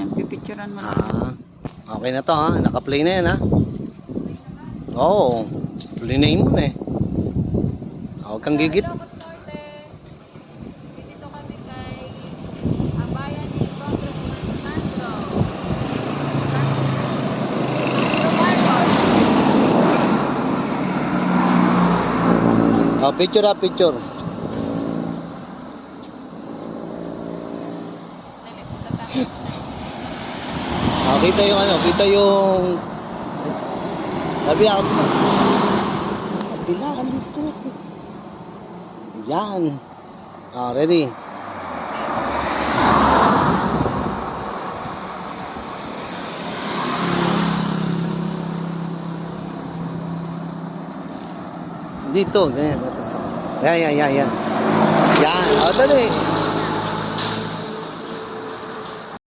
Yan, pipicturean mo lang. Okay na to ha. Naka-play na yan ha. Oo. Plinayin mo na eh. Huwag kang gigit. Ilocos Norte. Dito kami kay Abayan ni Congressman Sandro. Picture ha, picture. Kita yung ano, kita yung sabi ako kabilaan dito. Yan. Ready. Dito, ganyan. Yan. Yan, dali.